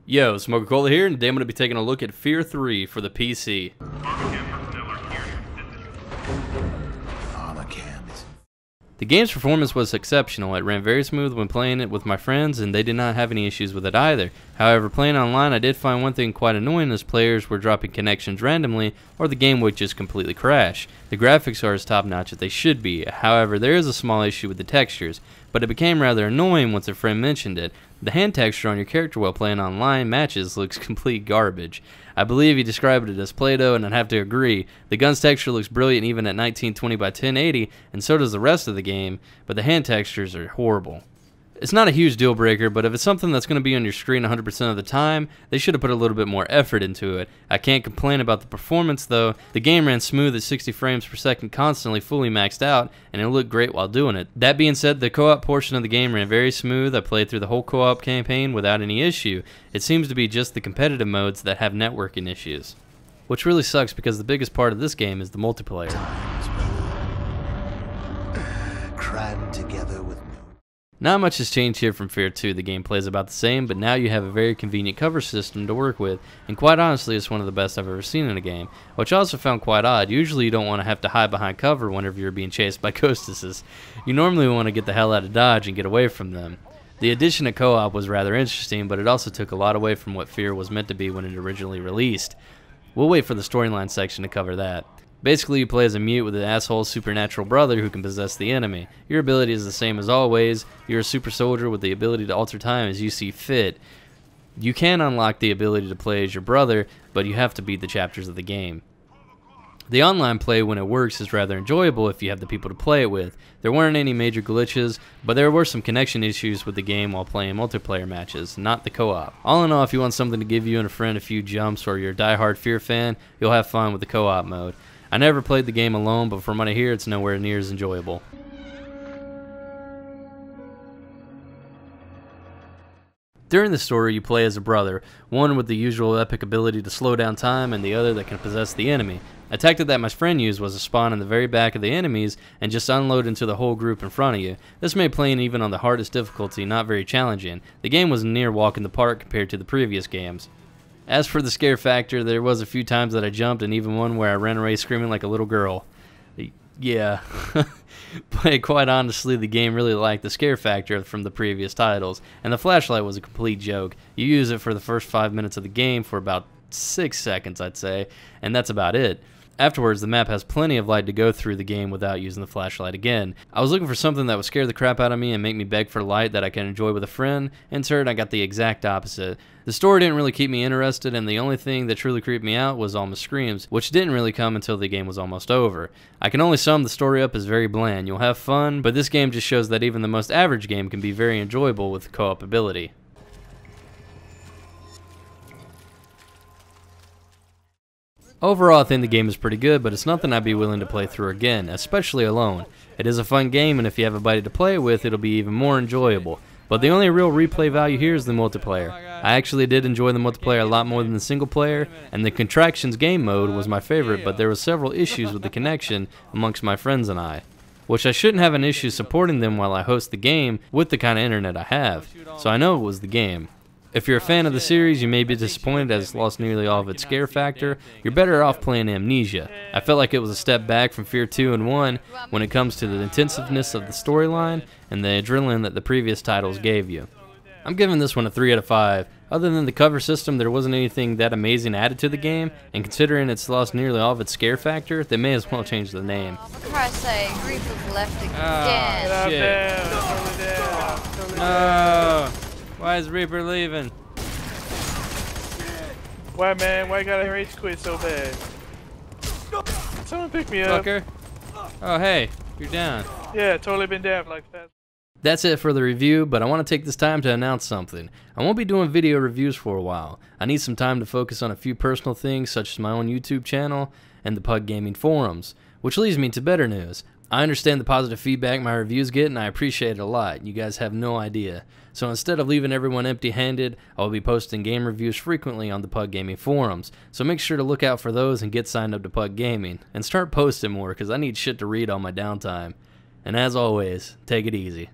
Yo, SmokaCola here, and today I'm going to be taking a look at F.3.A.R 3 for the PC. The game's performance was exceptional. It ran very smooth when playing it with my friends, and they did not have any issues with it either. However, playing online, I did find one thing quite annoying, as players were dropping connections randomly, or the game would just completely crash. The graphics are as top-notch as they should be. However, there is a small issue with the textures, but it became rather annoying once a friend mentioned it. The hand texture on your character while playing online matches looks complete garbage. I believe he described it as Play-Doh, and I'd have to agree. The gun's texture looks brilliant even at 1920 by 1080, and so does the rest of the game, but the hand textures are horrible. It's not a huge deal breaker, but if it's something that's going to be on your screen 100% of the time, they should have put a little bit more effort into it. I can't complain about the performance though. The game ran smooth at 60 frames per second constantly, fully maxed out, and it looked great while doing it. That being said, the co-op portion of the game ran very smooth. I played through the whole co-op campaign without any issue. It seems to be just the competitive modes that have networking issues, which really sucks because the biggest part of this game is the multiplayer. Crammed together with Not much has changed here from F.3.A.R 2. The gameplay is about the same, but now you have a very convenient cover system to work with, and quite honestly it's one of the best I've ever seen in a game, which I also found quite odd. Usually you don't want to have to hide behind cover whenever you're being chased by ghostesses. You normally want to get the hell out of Dodge and get away from them. The addition of co-op was rather interesting, but it also took a lot away from what F.3.A.R was meant to be when it originally released. We'll wait for the storyline section to cover that. Basically, you play as a mute with an asshole supernatural brother who can possess the enemy. Your ability is the same as always. You're a super soldier with the ability to alter time as you see fit. You can unlock the ability to play as your brother, but you have to beat the chapters of the game. The online play, when it works, is rather enjoyable if you have the people to play it with. There weren't any major glitches, but there were some connection issues with the game while playing multiplayer matches, not the co-op. All in all, if you want something to give you and a friend a few jumps, or you're a die-hard F.3.A.R fan, you'll have fun with the co-op mode. I never played the game alone, but from what I hear, it's nowhere near as enjoyable. During the story, you play as a brother, one with the usual epic ability to slow down time and the other that can possess the enemy. A tactic that my friend used was to spawn in the very back of the enemies and just unload into the whole group in front of you. This made playing even on the hardest difficulty not very challenging. The game was a near walk in the park compared to the previous games. As for the scare factor, there was a few times that I jumped, and even one where I ran away screaming like a little girl. Yeah. But quite honestly, the game really lacked the scare factor from the previous titles, and the flashlight was a complete joke. You use it for the first 5 minutes of the game for about 6 seconds, I'd say, and that's about it. Afterwards, the map has plenty of light to go through the game without using the flashlight again. I was looking for something that would scare the crap out of me and make me beg for light that I can enjoy with a friend. In turn, I got the exact opposite. The story didn't really keep me interested, and the only thing that truly creeped me out was Alma's screams, which didn't really come until the game was almost over. I can only sum the story up as very bland. You'll have fun, but this game just shows that even the most average game can be very enjoyable with co-op ability. Overall, I think the game is pretty good, but it's nothing I'd be willing to play through again, especially alone. It is a fun game, and if you have a buddy to play it with, it'll be even more enjoyable. But the only real replay value here is the multiplayer. I actually did enjoy the multiplayer a lot more than the single player, and the Contractions game mode was my favorite, but there were several issues with the connection amongst my friends and I, which I shouldn't have an issue supporting them while I host the game with the kind of internet I have, so I know it was the game. If you're a fan of the series, you may be disappointed as it's lost nearly all of its scare factor. You're better off playing Amnesia. I felt like it was a step back from F.3.A.R 2 and 1 when it comes to the intensiveness of the storyline and the adrenaline that the previous titles gave you. I'm giving this one a 3 out of 5. Other than the cover system, there wasn't anything that amazing added to the game, and considering it's lost nearly all of its scare factor, they may as well change the name. For Christ's sake, Reaper's left again. No! Why is Reaper leaving? Why, man? Why gotta rage quit so bad? Someone pick me up. Fucker. Oh, hey. You're down. Yeah, totally been down like that. That's it for the review, but I want to take this time to announce something. I won't be doing video reviews for a while. I need some time to focus on a few personal things, such as my own YouTube channel and the PugGaming forums. Which leads me to better news. I understand the positive feedback my reviews get, and I appreciate it a lot. You guys have no idea. So instead of leaving everyone empty-handed, I will be posting game reviews frequently on the PugGaming forums. So make sure to look out for those and get signed up to PugGaming. And start posting more, because I need shit to read on my downtime. And as always, take it easy.